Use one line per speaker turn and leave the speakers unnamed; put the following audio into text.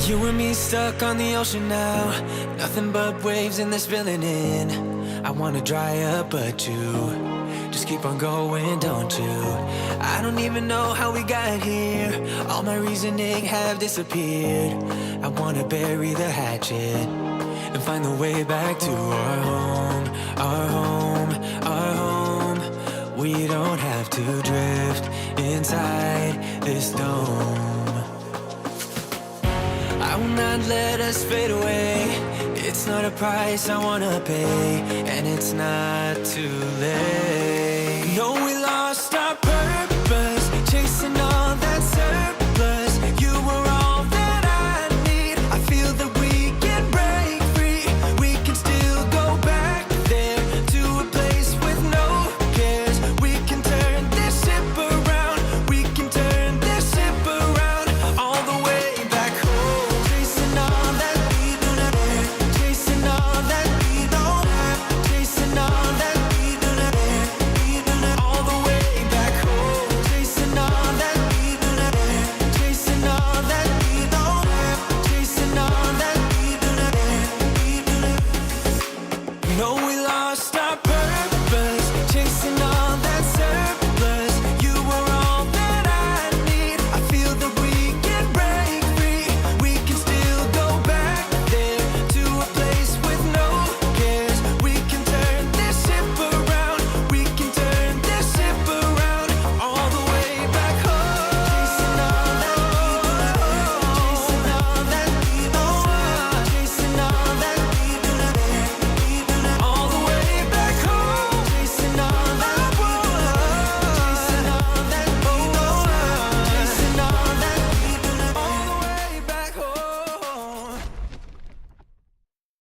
You and me stuck on the ocean now, nothing but waves and they're spilling in. I wanna dry up but you just keep on going, don't you? I don't even know how we got here, all my reasoning have disappeared. I wanna bury the hatchet and find the way back to our home, our home, our home. We don't have to drift inside this dome. I will not let us fade away. It's not a price I wanna pay, and it's not too late. No, we lost our